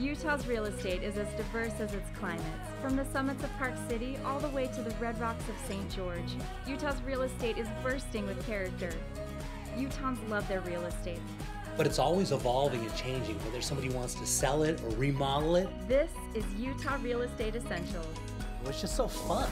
Utah's real estate is as diverse as its climates. From the summits of Park City all the way to the red rocks of St. George, Utah's real estate is bursting with character. Utahns love their real estate. But it's always evolving and changing, whether somebody wants to sell it or remodel it. This is Utah Real Estate Essentials. Well, it's just so fun.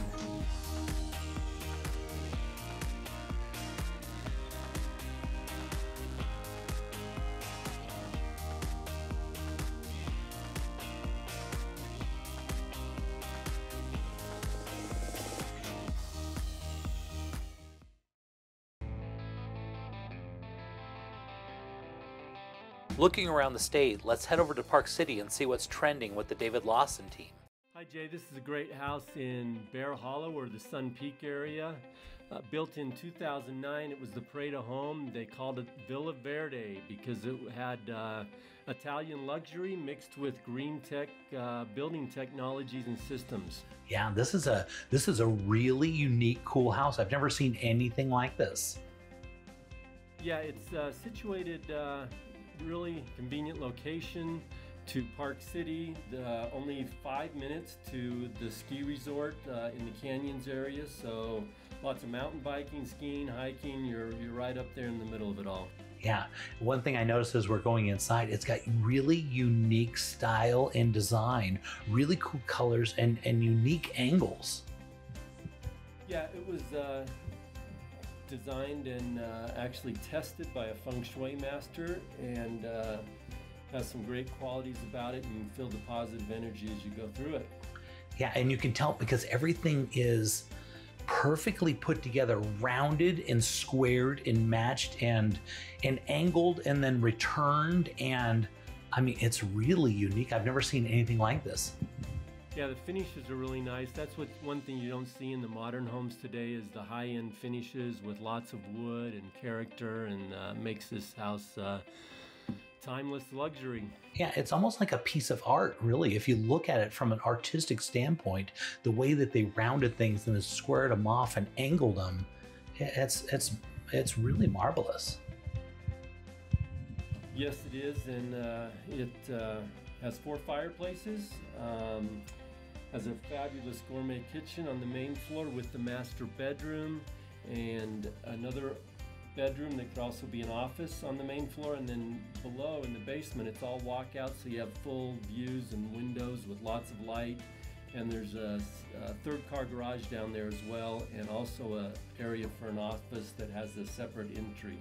Looking around the state, let's head over to Park City and see what's trending with the David Lawson team. Hi Jay, this is a great house in Bear Hollow or the Sun Peak area. Built in 2009, it was the Pareto home. They called it Villa Verde because it had Italian luxury mixed with green tech building technologies and systems. Yeah, this is a really unique, cool house. I've never seen anything like this. Yeah, it's situated really convenient location to Park City, only 5 minutes to the ski resort in the Canyons area, so lots of mountain biking, skiing, hiking, you're right up there in the middle of it all. Yeah, one thing I noticed as we're going inside, it's got really unique style and design, really cool colors and unique angles. Yeah, it was designed and actually tested by a feng shui master, and has some great qualities about it, and you feel the positive energy as you go through it. Yeah, and you can tell because everything is perfectly put together, rounded and squared and matched and angled and then returned, and I mean, it's really unique. I've never seen anything like this. Yeah, the finishes are really nice. That's one thing you don't see in the modern homes today is the high-end finishes with lots of wood and character, and makes this house timeless luxury. Yeah, it's almost like a piece of art, really. If you look at it from an artistic standpoint, the way that they rounded things and then squared them off and angled them, it's really marvelous. Yes, it is, and it has 4 fireplaces. Has a fabulous gourmet kitchen on the main floor with the master bedroom and another bedroom that could also be an office on the main floor, and then below in the basement it's all walkout, so you have full views and windows with lots of light, and there's a 3rd car garage down there as well, and also a area for an office that has a separate entry.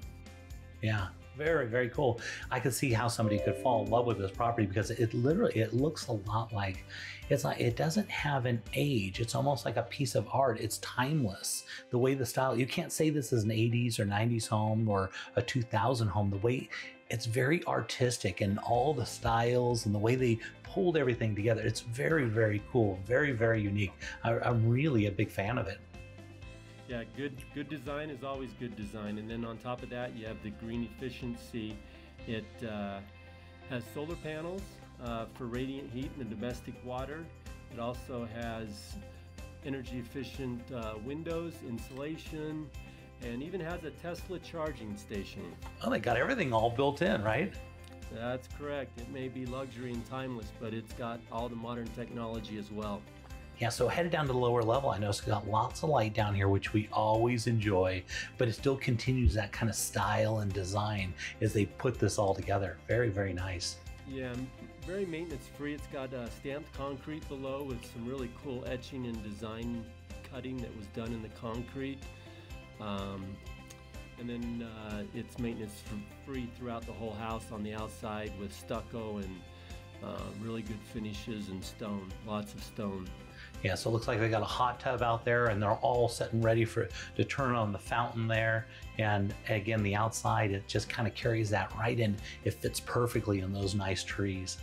Yeah, very, very cool. I could see how somebody could fall in love with this property because it looks a lot like, it doesn't have an age. It's almost like a piece of art. It's timeless. The way the style, you can't say this is an 80s or 90s home or a 2000 home. The way it's very artistic and all the styles and the way they pulled everything together. It's very, very cool. Very, very unique. I'm really a big fan of it. Yeah, good design is always good design. And then on top of that, you have the green efficiency. It has solar panels for radiant heat and domestic water. It also has energy efficient windows, insulation, and even has a Tesla charging station. Oh, they got everything all built in, right? That's correct. It may be luxury and timeless, but it's got all the modern technology as well. Yeah, so headed down to the lower level, I know it's got lots of light down here, which we always enjoy, but it still continues that kind of style and design as they put this all together. Very, very nice. Yeah, very maintenance free. It's got stamped concrete below with some really cool etching and design cutting that was done in the concrete. And then it's maintenance free throughout the whole house on the outside with stucco and really good finishes and stone, lots of stone. Yeah, so it looks like they got a hot tub out there and they're all set and ready to turn on the fountain there. And again, the outside, it just kind of carries that right in. It fits perfectly in those nice trees.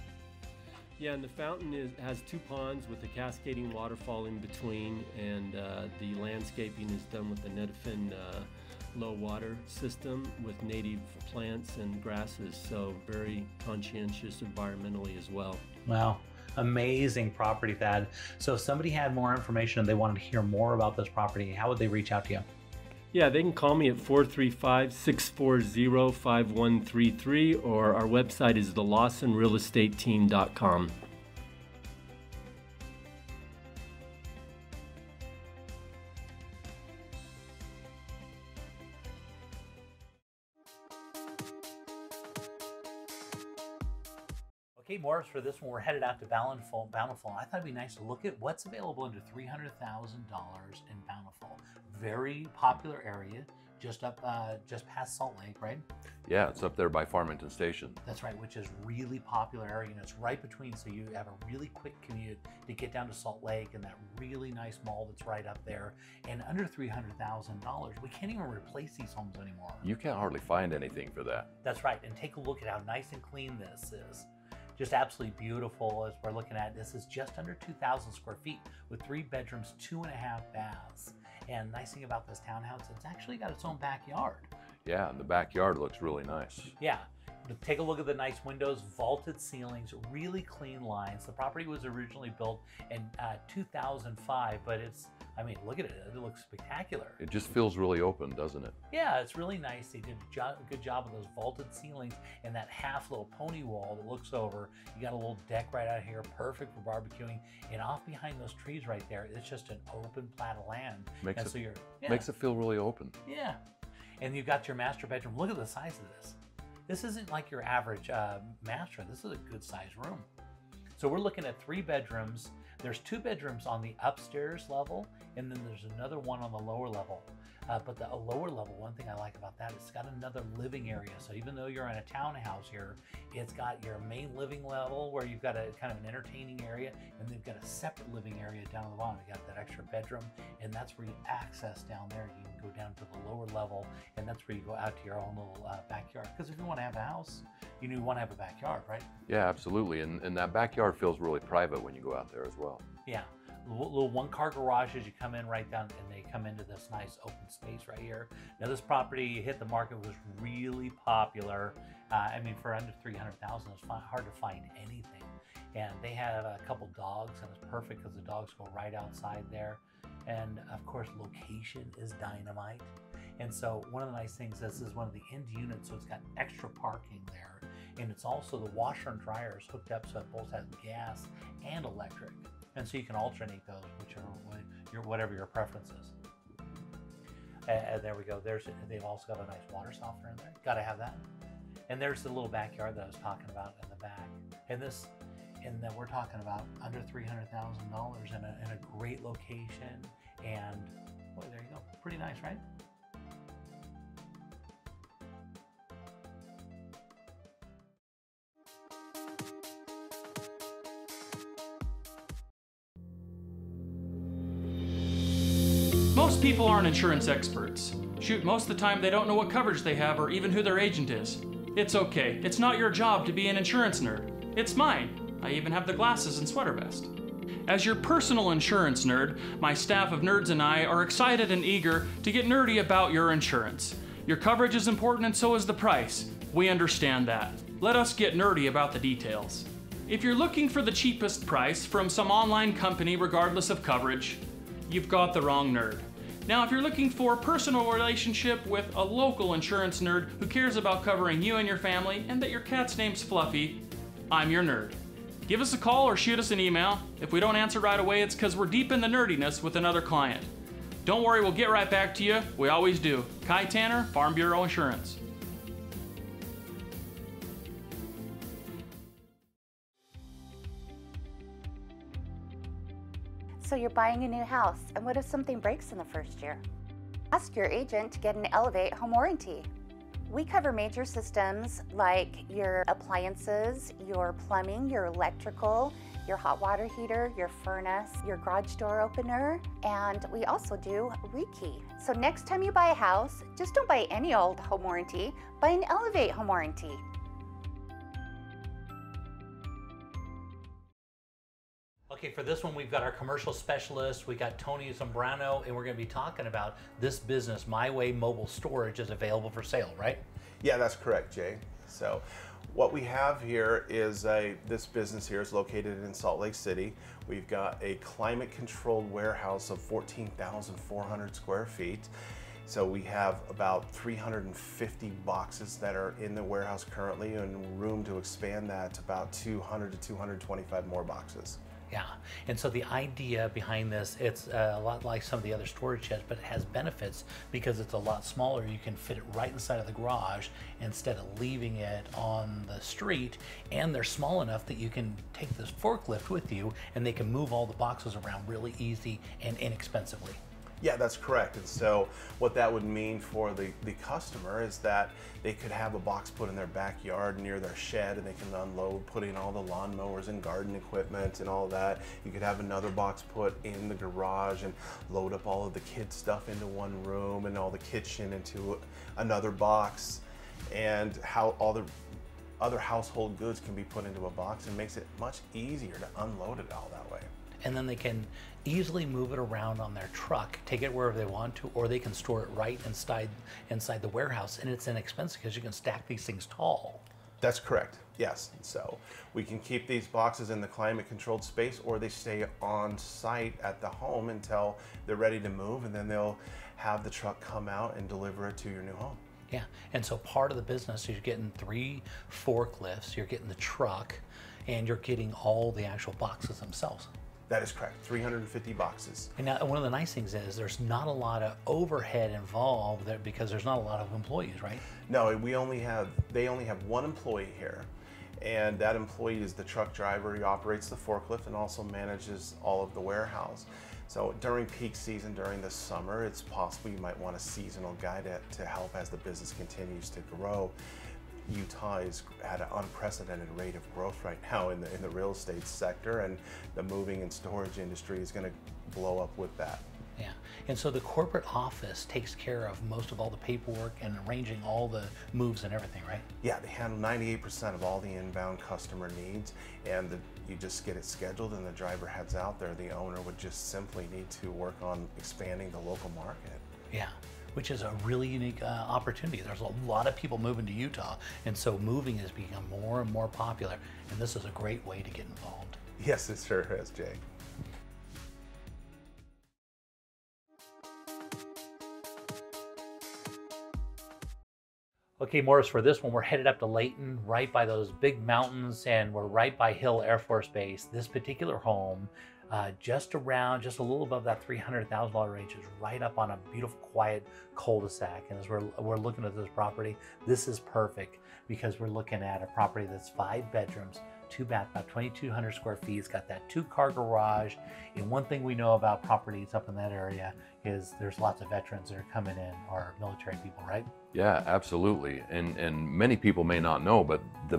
Yeah, and the fountain has 2 ponds with a cascading waterfall in between, and the landscaping is done with the Netafim low water system with native plants and grasses, so very conscientious environmentally as well. Wow. Amazing property, Thad. So if somebody had more information and they wanted to hear more about this property, how would they reach out to you? Yeah, they can call me at 435-640-5133, or our website is thelawsonrealestateteam.com. Okay, Morris, for this one, we're headed out to Bountiful. I thought it'd be nice to look at what's available under $300,000 in Bountiful. Very popular area, just past Salt Lake, right? Yeah, it's up there by Farmington Station. That's right, which is really popular area. You know, it's right between, so you have a really quick commute to get down to Salt Lake and that really nice mall that's right up there. And under $300,000, we can't even replace these homes anymore. You can't hardly find anything for that. That's right, and take a look at how nice and clean this is. Just absolutely beautiful as we're looking at. This is just under 2,000 square feet with 3 bedrooms, 2.5 baths. And nice thing about this townhouse, it's actually got its own backyard. Yeah, and the backyard looks really nice. Yeah, take a look at the nice windows, vaulted ceilings, really clean lines. The property was originally built in 2005, but I mean, look at it, it looks spectacular. It just feels really open, doesn't it? Yeah, it's really nice. They did a good job of those vaulted ceilings and that half little pony wall that looks over. You got a little deck right out here, perfect for barbecuing. And off behind those trees right there, it's just an open plat of land. Makes Makes it feel really open. Yeah. And you've got your master bedroom. Look at the size of this. This isn't like your average master. This is a good sized room. So we're looking at 3 bedrooms. There's 2 bedrooms on the upstairs level, and then there's another one on the lower level. But the lower level, one thing I like about that, it's got another living area. So even though you're in a townhouse here, it's got your main living level where you've got a kind of an entertaining area, and they've got a separate living area down at the bottom. You got that extra bedroom, and that's where you access down there. You can go down to the lower level, and that's where you go out to your own little backyard. Because if you want to have a house, you want to have a backyard, right? Yeah, absolutely. And that backyard feels really private when you go out there as well. Yeah. Little 1-car garages, you come in right down and they come into this nice open space right here. Now this property hit the market, was really popular. I mean, for under $300,000, it's hard to find anything. And they have a couple dogs, and it's perfect because the dogs go right outside there. And of course, location is dynamite. And so one of the nice things, this is one of the end units, so it's got extra parking there. And it's also the washer and dryer is hooked up so it both has gas and electric. And so you can alternate those, whatever your preference is. There we go. They've also got a nice water softener in there. Got to have that. And there's the little backyard that I was talking about in the back. And then we're talking about under $300,000 in a great location. And boy, there you go. Pretty nice, right? Most people aren't insurance experts. Shoot, most of the time they don't know what coverage they have or even who their agent is. It's okay. It's not your job to be an insurance nerd. It's mine. I even have the glasses and sweater vest. As your personal insurance nerd, my staff of nerds and I are excited and eager to get nerdy about your insurance. Your coverage is important and so is the price. We understand that. Let us get nerdy about the details. If you're looking for the cheapest price from some online company regardless of coverage, you've got the wrong nerd. Now, if you're looking for a personal relationship with a local insurance nerd who cares about covering you and your family and that your cat's name's Fluffy, I'm your nerd. Give us a call or shoot us an email. If we don't answer right away, it's because we're deep in the nerdiness with another client. Don't worry, we'll get right back to you. We always do. Kai Tanner, Farm Bureau Insurance. So you're buying a new house, and what if something breaks in the first year? Ask your agent to get an Elevate home warranty. We cover major systems like your appliances, your plumbing, your electrical, your hot water heater, your furnace, your garage door opener, and we also do rekey. So next time you buy a house, just don't buy any old home warranty, buy an Elevate home warranty. Okay, for this one, we've got our commercial specialist. We got Tony Zambrano, and we're going to be talking about this business, My Way Mobile Storage, is available for sale, right? Yeah, that's correct, Jay. So what we have here is this business here is located in Salt Lake City. We've got a climate-controlled warehouse of 14,400 square feet. So we have about 350 boxes that are in the warehouse currently, and room to expand that to about 200 to 225 more boxes. Yeah, and so the idea behind this, it's a lot like some of the other storage sheds, but it has benefits because it's a lot smaller. You can fit it right inside of the garage instead of leaving it on the street, and they're small enough that you can take this forklift with you and they can move all the boxes around really easy and inexpensively. Yeah, that's correct. And so what that would mean for the customer is that they could have a box put in their backyard near their shed, and they can unload, put in all the lawnmowers and garden equipment and all that. You could have another box put in the garage and load up all of the kids' stuff into one room and all the kitchen into another box, and how all the other household goods can be put into a box, and makes it much easier to unload it all that way. And then they can easily move it around on their truck, take it wherever they want to, or they can store it right inside the warehouse, and it's inexpensive because you can stack these things tall. That's correct, yes. So we can keep these boxes in the climate controlled space, or they stay on site at the home until they're ready to move, and then they'll have the truck come out and deliver it to your new home. Yeah, and so part of the business is you're getting 3 forklifts, you're getting the truck, and you're getting all the actual boxes themselves. That is correct, 350 boxes. And now one of the nice things is there's not a lot of overhead involved there because there's not a lot of employees, right? No, they only have one employee here, and that employee is the truck driver. He operates the forklift and also manages all of the warehouse. So during peak season, during the summer, it's possible you might want a seasonal guy to help as the business continues to grow. Utah is at an unprecedented rate of growth right now in the real estate sector, and the moving and storage industry is going to blow up with that. Yeah, and so the corporate office takes care of most of all the paperwork and arranging all the moves and everything, right? Yeah, they handle 98% of all the inbound customer needs, and you just get it scheduled and the driver heads out there. The owner would just simply need to work on expanding the local market. Yeah, which is a really unique opportunity. There's a lot of people moving to Utah, and so moving has become more and more popular, and this is a great way to get involved. Yes, it sure is, Jay. Okay, Morris, for this one, we're headed up to Layton, right by those big mountains, and we're right by Hill Air Force Base. This particular home, just a little above that $300,000 range, is right up on a beautiful, quiet cul-de-sac. And as we're looking at this property, this is perfect because we're looking at a property that's 5 bedrooms, 2 baths, about 2,200 square feet. It's got that 2-car garage. And one thing we know about properties up in that area is there's lots of veterans that are coming in, or military people, right? Yeah, absolutely. And many people may not know, but the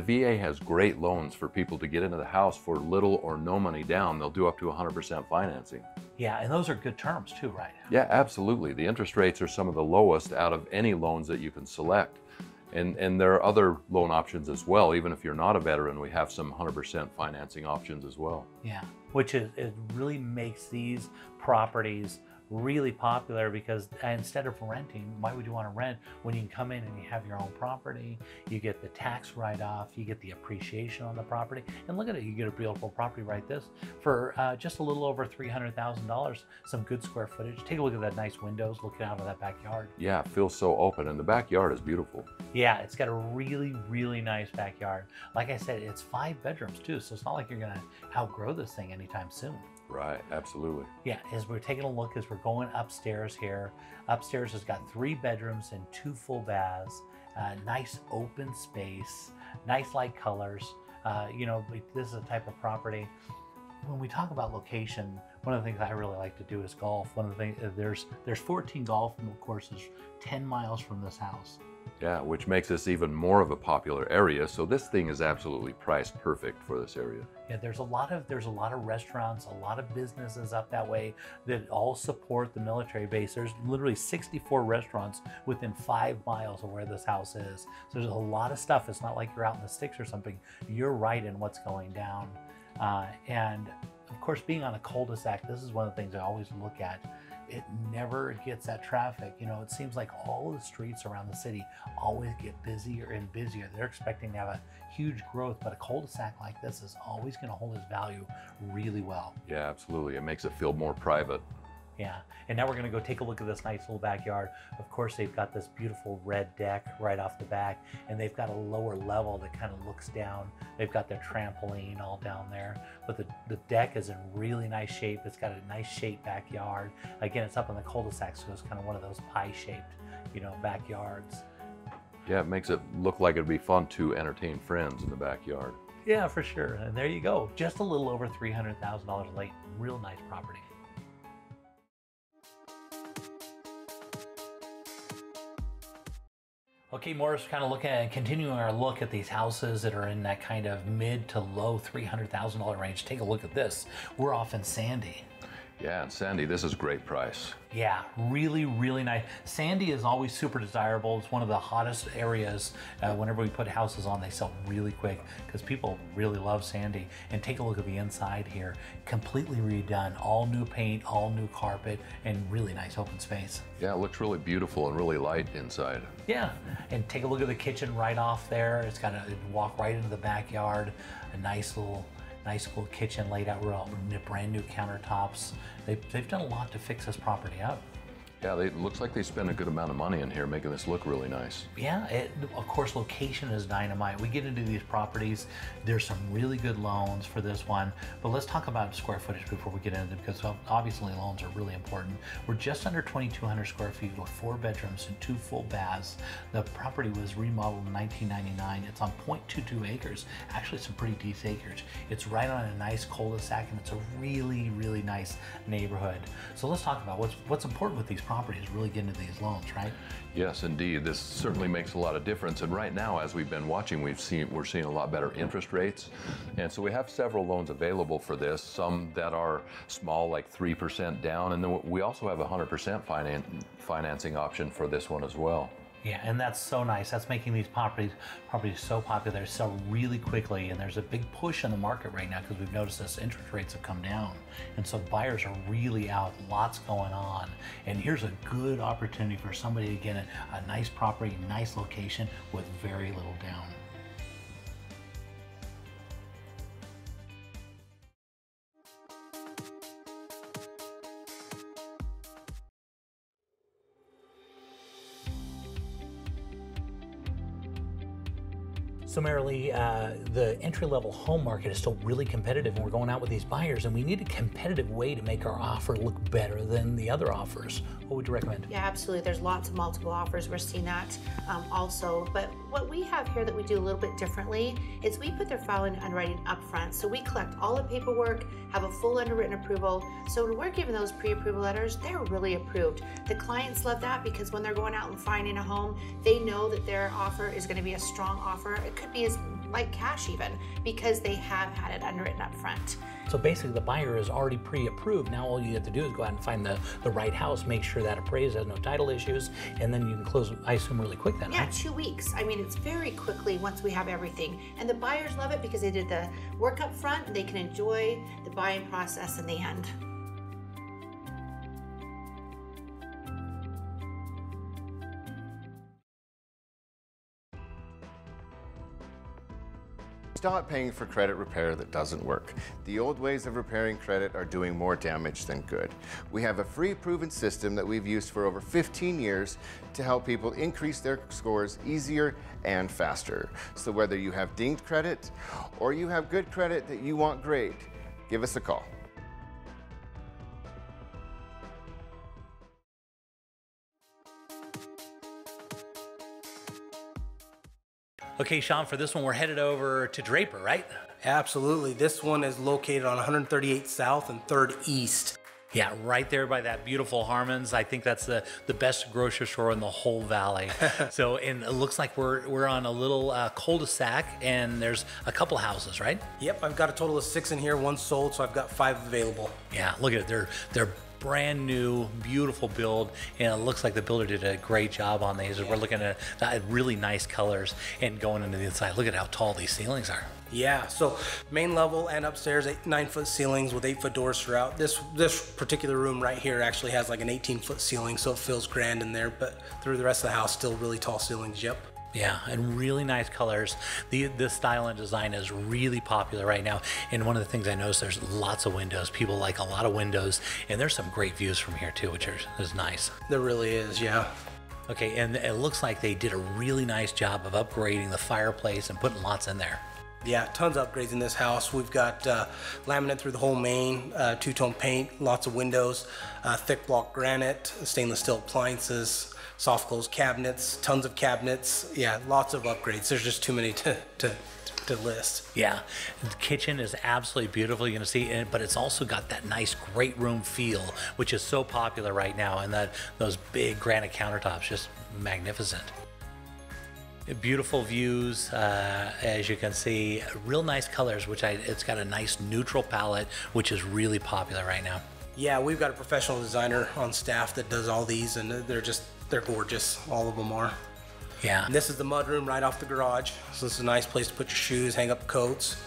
VA has great loans for people to get into the house for little or no money down. They'll do up to 100% financing. Yeah, and those are good terms too, right? Yeah, absolutely. The interest rates are some of the lowest out of any loans that you can select. And there are other loan options as well. Even if you're not a veteran, we have some 100% financing options as well. Yeah, which it really makes these properties really popular because instead of renting, why would you want to rent when you can come in and you have your own property, you get the tax write-off, you get the appreciation on the property, and look at it, you get a beautiful property like this for just a little over $300,000, some good square footage. Take a look at that nice windows looking out of that backyard. Yeah, it feels so open, and the backyard is beautiful. Yeah, it's got a really, really nice backyard. Like I said, it's 5 bedrooms too, so it's not like you're gonna outgrow this thing anytime soon. Right, absolutely. Yeah, as we're taking a look, as we're going upstairs here, upstairs has got 3 bedrooms and 2 full baths, nice open space, nice light colors. You know, this is a type of property. When we talk about location, one of the things I really like to do is golf. One of the things, there's 14 golf courses 10 miles from this house. Yeah, which makes this even more of a popular area. So this thing is absolutely priced perfect for this area. Yeah, there's a lot of restaurants, a lot of businesses up that way that all support the military base. There's literally 64 restaurants within 5 miles of where this house is. So there's a lot of stuff. It's not like you're out in the sticks or something. You're right in what's going down. And of course, being on a cul-de-sac, this is one of the things I always look at. It never gets that traffic. You know, it seems like all the streets around the city always get busier and busier. They're expecting to have a huge growth, but a cul-de-sac like this is always going to hold its value really well. Yeah, absolutely. It makes it feel more private. Yeah, and now we're gonna go take a look at this nice little backyard. Of course, they've got this beautiful red deck right off the back, and they've got a lower level that kind of looks down. They've got their trampoline all down there, but the deck is in really nice shape. It's got a nice shaped backyard. Again, it's up in the cul-de-sac, so it's kind of one of those pie-shaped, you know, backyards. Yeah, it makes it look like it'd be fun to entertain friends in the backyard. Yeah, for sure. And there you go. Just a little over $300,000 late. Real nice property. Okay, Morris, kind of continuing our look at these houses that are in that kind of mid to low $300,000 range. Take a look at this. We're off in Sandy. Yeah, and Sandy, this is great price. Yeah, really, really nice. Sandy is always super desirable. It's one of the hottest areas. Whenever we put houses on, they sell really quick because people really love Sandy. And take a look at the inside here. Completely redone, all new paint, all new carpet, and really nice open space. Yeah, it looks really beautiful and really light inside. Yeah, and take a look at the kitchen right off there. It's got a walk right into the backyard. A nice little kitchen laid out real, brand new countertops. They've done a lot to fix this property up. Yeah, it looks like they spent a good amount of money in here making this look really nice. Yeah, of course, location is dynamite. We get into these properties, there's some really good loans for this one, but let's talk about square footage before we get into it, because obviously loans are really important. We're just under 2,200 square feet with 4 bedrooms and 2 full baths. The property was remodeled in 1999. It's on 0.22 acres, actually some pretty decent acres. It's right on a nice cul-de-sac, and it's a really, really nice neighborhood. So let's talk about what's important with these properties, really get into these loans, right? Yes, indeed. This certainly makes a lot of difference. And right now, as we've been watching, we're seeing a lot better interest rates. And so we have several loans available for this, some that are small, like 3% down. And then we also have a 100% financing option for this one as well. Yeah, and that's so nice. That's making these properties so popular. They sell really quickly, and there's a big push in the market right now because we've noticed as interest rates have come down. And so buyers are really out, lots going on. And here's a good opportunity for somebody to get a nice property, nice location with very little down. So Marilee, the entry-level home market is still really competitive, and we're going out with these buyers, and we need a competitive way to make our offer look better than the other offers. What would you recommend? Yeah, absolutely. There's lots of multiple offers. We're seeing that also. But what we have here that we do a little bit differently is we put their filing and underwriting up front. So we collect all the paperwork, have a full underwritten approval. So when we're giving those pre-approval letters, they're really approved. The clients love that because when they're going out and finding a home, they know that their offer is going to be a strong offer. It could be as like cash even, because they have had it underwritten up front. So basically the buyer is already pre-approved. Now all you have to do is go out and find the right house, make sure that appraised has no title issues, and then you can close, I assume, really quick then, Yeah, right? 2 weeks. I mean, it's very quickly once we have everything. And the buyers love it because they did the work up front and they can enjoy the buying process in the end. Stop paying for credit repair that doesn't work. The old ways of repairing credit are doing more damage than good. We have a free proven system that we've used for over 15 years to help people increase their scores easier and faster. So whether you have dinged credit or you have good credit that you want great, give us a call. Okay, Sean, for this one, we're headed over to Draper, right? Absolutely. This one is located on 138th South and 3rd East. Yeah, right there by that beautiful Harmon's. I think that's the best grocery store in the whole valley. So, and it looks like we're on a little cul-de-sac, and there's a couple houses, right? Yep, I've got a total of 6 in here, 1 sold, so I've got 5 available. Yeah, look at it. They're brand new, beautiful build, and it looks like the builder did a great job on these. We're looking at really nice colors and going into the inside. Look at how tall these ceilings are. Yeah, so main level and upstairs, 9-foot ceilings with 8-foot doors throughout. This particular room right here actually has like an 18-foot ceiling, so it feels grand in there, but through the rest of the house, still really tall ceilings, yep. Yeah, and really nice colors. This style and design is really popular right now. And one of the things I noticed, there's lots of windows. People like a lot of windows, and there's some great views from here too, which is nice. There really is, yeah. Okay, and it looks like they did a really nice job of upgrading the fireplace and putting lots in there. Yeah, tons of upgrades in this house. We've got laminate through the whole main, two-tone paint, lots of windows, thick block granite, stainless steel appliances, soft close cabinets, tons of cabinets. Yeah, lots of upgrades. There's just too many to list. Yeah, the kitchen is absolutely beautiful. You're gonna see, but it's also got that nice great room feel, which is so popular right now, and those big granite countertops, just magnificent. Beautiful views, as you can see, real nice colors, it's got a nice neutral palette, which is really popular right now. Yeah, we've got a professional designer on staff that does all these, and they're gorgeous. All of them are. Yeah. And this is the mudroom right off the garage. So this is a nice place to put your shoes, hang up coats.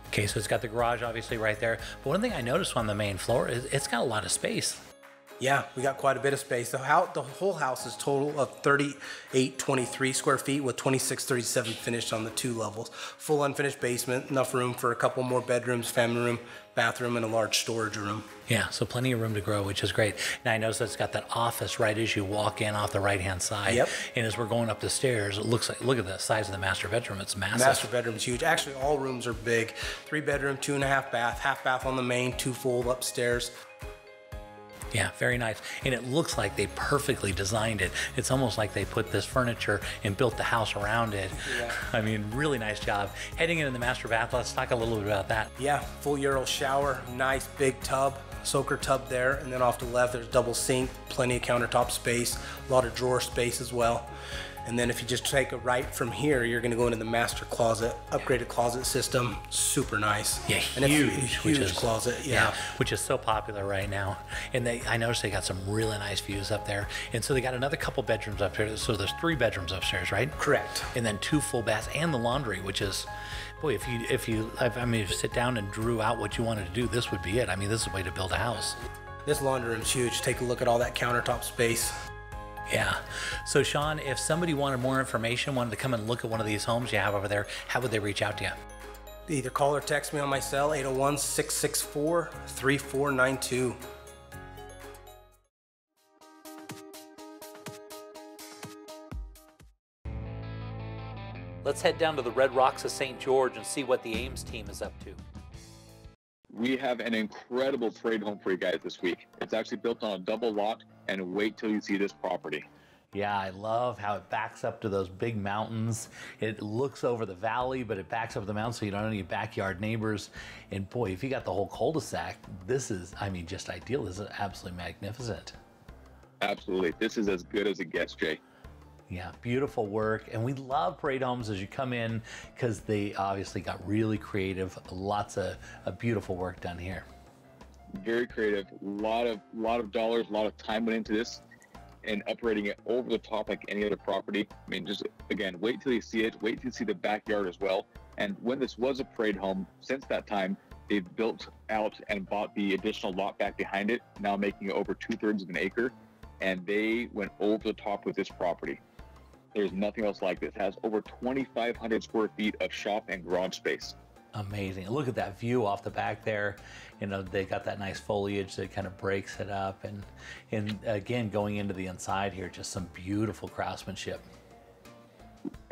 Okay, so it's got the garage obviously right there. But one thing I noticed on the main floor is it's got a lot of space. Yeah, we got quite a bit of space. The whole house is total of 3,823 square feet with 2,637 finished on the 2 levels. Full unfinished basement, enough room for a couple more bedrooms, family room, bathroom, and a large storage room. Yeah, so plenty of room to grow, which is great. Now I noticed it's got that office right as you walk in off the right-hand side. Yep. And as we're going up the stairs, it looks like, look at the size of the master bedroom. It's massive. Master bedroom's huge. Actually, all rooms are big. 3 bedroom, 2.5 bath, half bath on the main, 2 full upstairs. Yeah, very nice. And it looks like they perfectly designed it. It's almost like they put this furniture and built the house around it. Yeah. I mean, really nice job. Heading into the master bath, let's talk a little bit about that. Yeah, full Ural shower, nice big tub, soaker tub there, and then off to the left there's double sink, plenty of countertop space, a lot of drawer space as well. And then if you just take a right from here, you're gonna go into the master closet, upgraded closet system, super nice. Yeah, and huge closet, yeah. Which is so popular right now. And I noticed they got some really nice views up there. And so they got another couple bedrooms up there. So there's 3 bedrooms upstairs, right? Correct. And then 2 full baths and the laundry, which is, boy, if you sit down and drew out what you wanted to do, this would be it. I mean, this is a way to build a house. This laundry room's huge. Take a look at all that countertop space. Yeah. So Sean, if somebody wanted more information, wanted to come and look at one of these homes you have over there, how would they reach out to you? Either call or text me on my cell, 801-664-3492. Let's head down to the Red Rocks of St. George and see what the Ames team is up to. We have an incredible parade home for you guys this week. It's actually built on a double lot, and wait till you see this property. Yeah, I love how it backs up to those big mountains. It looks over the valley, but it backs up the mountain so you don't have any backyard neighbors. And boy, if you got the whole cul-de-sac, this is, I mean, just ideal. This is absolutely magnificent. Absolutely. This is as good as it gets, Jay. Yeah, beautiful work. And we love parade homes as you come in because they obviously got really creative. Lots of beautiful work done here. Very creative. A lot of dollars, a lot of time went into this and upgrading it over the top like any other property. I mean, just again, wait till you see it. Wait till you see the backyard as well. And when this was a parade home, since that time, they've built out and bought the additional lot back behind it, now making it over 2/3 of an acre. And they went over the top with this property. There's nothing else like this. It has over 2,500 square feet of shop and garage space. Amazing. Look at that view off the back there. You know, they got that nice foliage that kind of breaks it up. And again, going into the inside here, just some beautiful craftsmanship.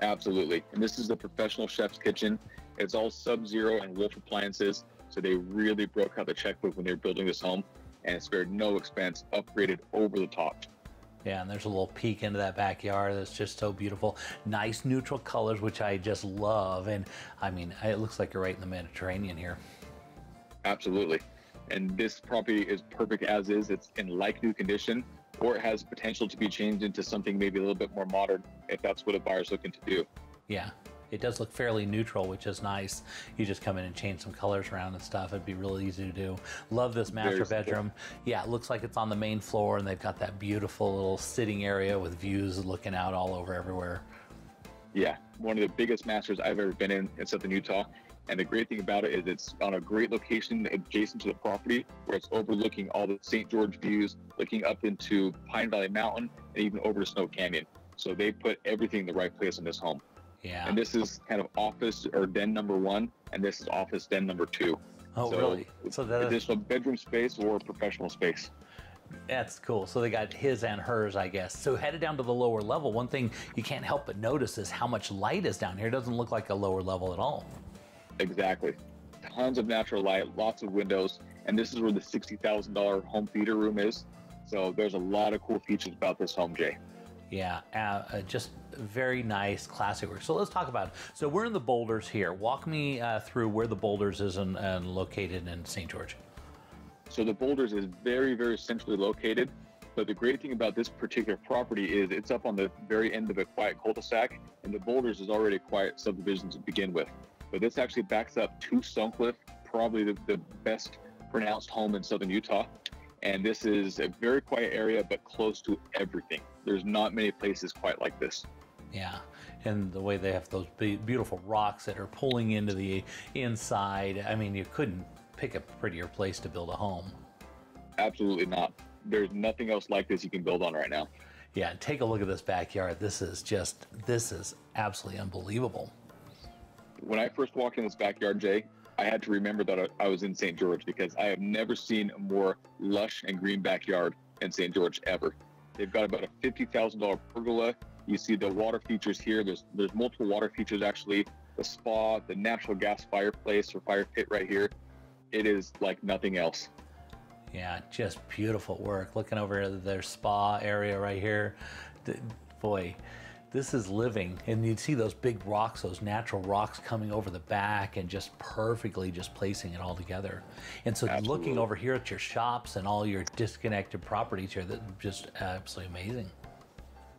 Absolutely. And this is the professional chef's kitchen. It's all Sub-Zero and Wolf appliances. So they really broke out the checkbook when they were building this home, and it spared no expense, upgraded over the top. Yeah, and there's a little peek into that backyard that's just so beautiful. Nice neutral colors, which I just love. And I mean, it looks like you're right in the Mediterranean here. Absolutely. And this property is perfect as is. It's in like new condition, or it has potential to be changed into something maybe a little bit more modern if that's what a buyer's looking to do. Yeah, it does look fairly neutral, which is nice. You just come in and change some colors around and stuff. It'd be really easy to do. Love this master bedroom. Yeah, it looks like it's on the main floor, and they've got that beautiful little sitting area with views looking out all over everywhere. Yeah, one of the biggest masters I've ever been in Southern Utah. And the great thing about it is it's on a great location adjacent to the property, where it's overlooking all the St. George views, looking up into Pine Valley Mountain and even over to Snow Canyon. So they put everything in the right place in this home. Yeah. And this is kind of office or den number 1, and this is office den number 2. Oh, so really? So that additional bedroom space or professional space. That's cool. So they got his and hers, I guess. So headed down to the lower level, one thing you can't help but notice is how much light is down here. It doesn't look like a lower level at all. Exactly. Tons of natural light, lots of windows, and this is where the $60,000 home theater room is. So there's a lot of cool features about this home, Jay. Yeah, just very nice, classic work. So let's talk about it. So we're in the Boulders here. Walk me through where the Boulders is and located in St. George. So the Boulders is very, very centrally located. But the great thing about this particular property is it's up on the very end of a quiet cul-de-sac, and the Boulders is already a quiet subdivision to begin with. But this actually backs up to Stonecliff, probably the best pronounced home in southern Utah. And this is a very quiet area, but close to everything. There's not many places quite like this. Yeah, and the way they have those beautiful rocks that are pulling into the inside. I mean, you couldn't pick a prettier place to build a home. Absolutely not. There's nothing else like this you can build on right now. Yeah, take a look at this backyard. This is absolutely unbelievable. When I first walked in this backyard, Jay, I had to remember that I was in St. George, because I have never seen a more lush and green backyard in St. George ever. They've got about a $50,000 pergola. You see the water features here. There's multiple water features, actually. The spa, the natural gas fireplace or fire pit right here. It is like nothing else. Yeah, just beautiful work. Looking over at their spa area right here. Boy, this is living. And you'd see those big rocks, those natural rocks coming over the back and just perfectly just placing it all together. And so Absolutely. Looking over here at your shops and all your disconnected properties here, that just absolutely amazing.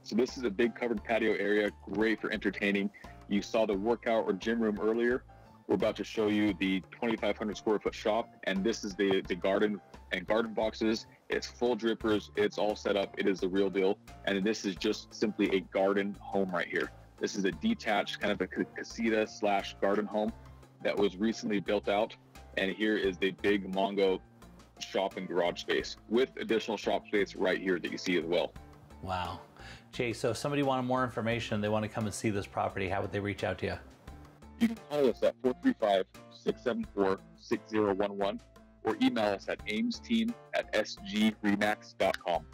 So this is a big covered patio area, great for entertaining. You saw the workout or gym room earlier. We're about to show you the 2,500 square foot shop, and this is the garden and garden boxes. It's full drippers. It's all set up. It is the real deal. And this is just simply a garden home right here. This is a detached kind of a casita / garden home that was recently built out. And here is the big Mongo shop and garage space with additional shop space right here that you see as well. Wow. Jay, so if somebody wanted more information, they want to come and see this property, how would they reach out to you? You can call us at 435-674-6011 or email us at aimsteam@sgremax.com.